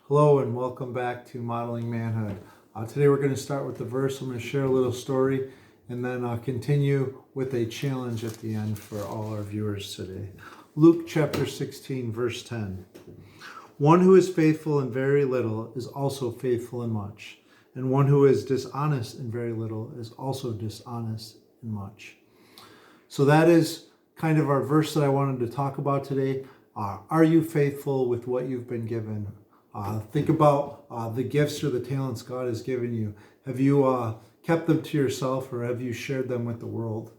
Hello and welcome back to Modeling Manhood. Today we're going to start with the verse. I'm going to share a little story and then continue with a challenge at the end for all our viewers today. Luke chapter 16 verse 10. One who is faithful in very little is also faithful in much, and one who is dishonest in very little is also dishonest in much. So that is kind of our verse that I wanted to talk about today. Are you faithful with what you've been given? Think about the gifts or the talents God has given you. Have you kept them to yourself, or have you shared them with the world?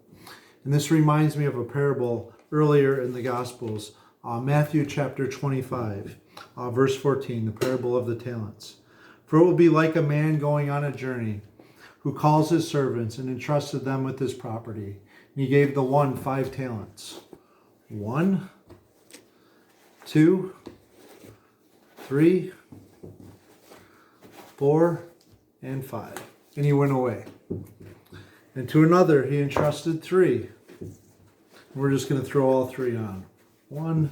And this reminds me of a parable earlier in the Gospels, Matthew chapter 25, verse 14, the parable of the talents. For it will be like a man going on a journey who calls his servants and entrusted them with his property. And he gave the one 5 talents. 1, 2, 3, 4, and 5. And he went away. And to another he entrusted 3. We're just going to throw all 3 on. 1,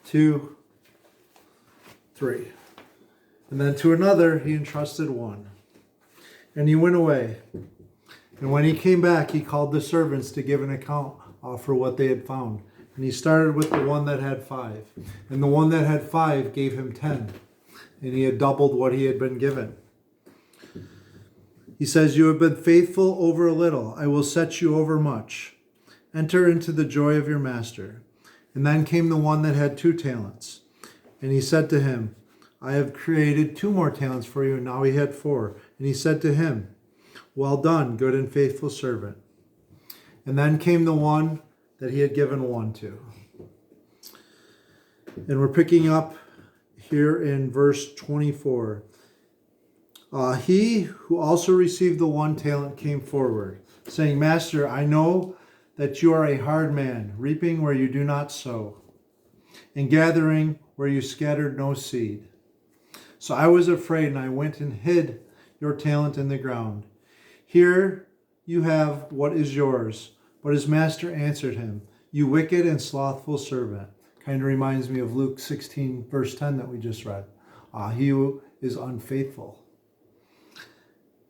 2, 3. And then to another he entrusted 1. And he went away. And when he came back, he called the servants to give an account for what they had found. And he started with the one that had 5. And the one that had 5 gave him 10. And he had doubled what he had been given. He says, "You have been faithful over a little. I will set you over much. Enter into the joy of your master." And then came the one that had 2 talents. And he said to him, "I have created 2 more talents for you." And now he had 4. And he said to him, "Well done, good and faithful servant." And then came the one that he had given 1 to. And we're picking up here in verse 24. He who also received the 1 talent came forward, saying, "Master, I know that you are a hard man, reaping where you do not sow, and gathering where you scattered no seed. So I was afraid, and I went and hid your talent in the ground. Here you have what is yours." But his master answered him, "You wicked and slothful servant." Kind of reminds me of Luke 16, verse 10 that we just read. He who is unfaithful.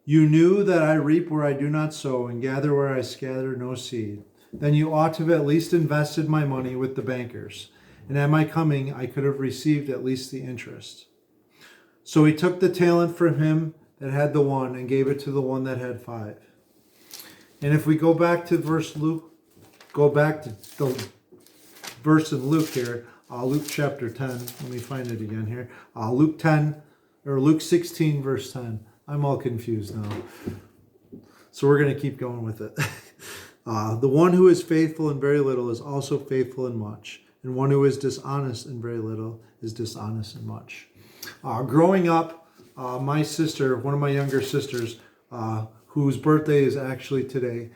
"You knew that I reap where I do not sow and gather where I scatter no seed. Then you ought to have at least invested my money with the bankers, and at my coming I could have received at least the interest." So he took the talent from him that had the 1 and gave it to the one that had 5. And if we go back to the verse in Luke here, Luke chapter 10. Let me find it again here. Luke 16, verse 10. I'm all confused now. So we're going to keep going with it. The one who is faithful in very little is also faithful in much. And one who is dishonest in very little is dishonest in much. Growing up, my sister, one of my younger sisters, whose birthday is actually today.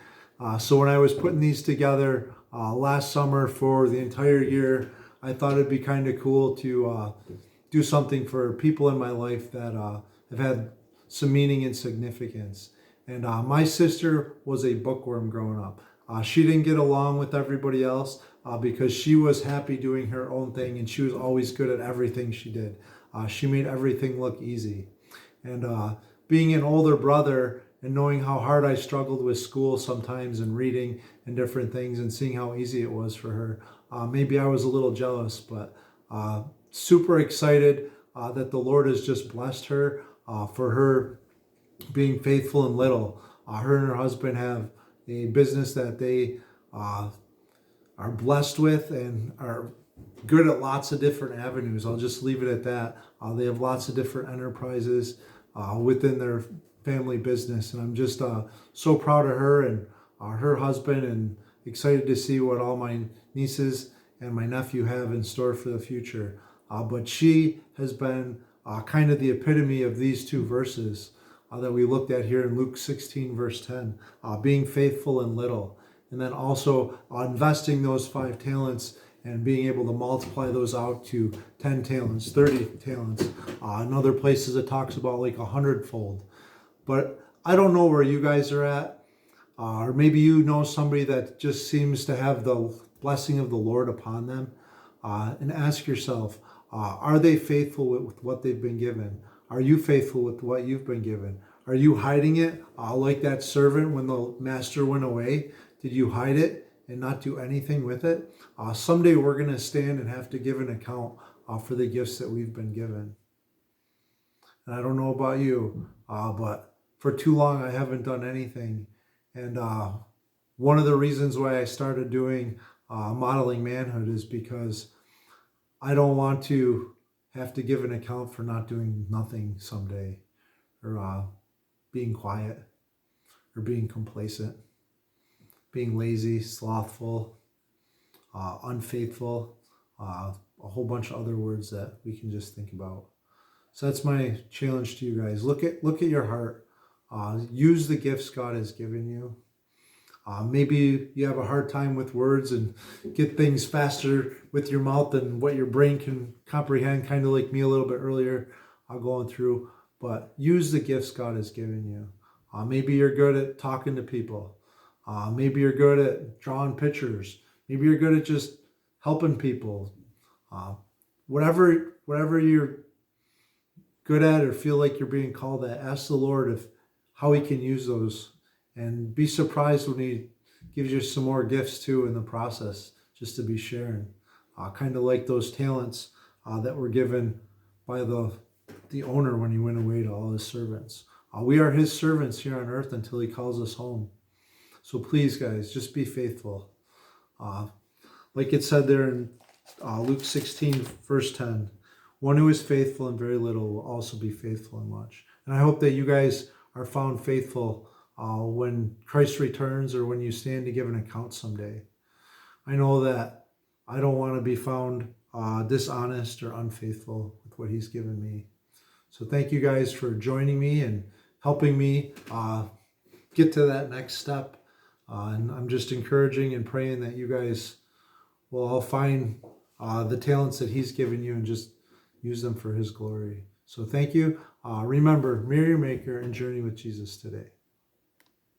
So when I was putting these together last summer for the entire year, I thought it'd be kind of cool to do something for people in my life that have had some meaning and significance. And my sister was a bookworm growing up. She didn't get along with everybody else because she was happy doing her own thing, and she was always good at everything she did. She made everything look easy. And being an older brother and knowing how hard I struggled with school sometimes and reading and different things and seeing how easy it was for her, maybe I was a little jealous, but super excited that the Lord has just blessed her for her being faithful in little. Her and her husband have a business that they are blessed with and are good at lots of different avenues. I'll just leave it at that. They have lots of different enterprises within their family business, and I'm just so proud of her and her husband, and excited to see what all my nieces and my nephew have in store for the future. But she has been kind of the epitome of these 2 verses that we looked at here in Luke 16, verse 10, being faithful in little, and then also investing those 5 talents and being able to multiply those out to 10 talents, 30 talents. In other places it talks about like 100-fold. But I don't know where you guys are at, or maybe you know somebody that just seems to have the blessing of the Lord upon them, and ask yourself, Are they faithful with what they've been given? Are you faithful with what you've been given? Are you hiding it like that servant when the master went away? Did you hide it and not do anything with it? Someday we're going to stand and have to give an account for the gifts that we've been given. And I don't know about you, but for too long I haven't done anything. And one of the reasons why I started doing modeling manhood is because I don't want to have to give an account for not doing nothing someday, or being quiet, or being complacent, being lazy, slothful, unfaithful, a whole bunch of other words that we can just think about. So that's my challenge to you guys. Look at your heart. Use the gifts God has given you. Maybe you have a hard time with words and get things faster with your mouth than what your brain can comprehend, kind of like me a little bit earlier going through. But use the gifts God has given you. Maybe you're good at talking to people. Maybe you're good at drawing pictures. Maybe you're good at just helping people. Whatever you're good at or feel like you're being called at, ask the Lord how He can use those. And be surprised when He gives you some more gifts too in the process, just to be sharing. Kind of like those talents that were given by the owner when he went away to all his servants. We are His servants here on earth until He calls us home. So please, guys, just be faithful. Like it said there in Luke 16, verse 10, one who is faithful in very little will also be faithful in much. And I hope that you guys are found faithful when Christ returns or when you stand to give an account someday. I know that I don't want to be found dishonest or unfaithful with what He's given me. So thank you guys for joining me and helping me get to that next step. And I'm just encouraging and praying that you guys will all find the talents that He's given you and just use them for His glory. So thank you. Remember, mirror your Maker and journey with Jesus today.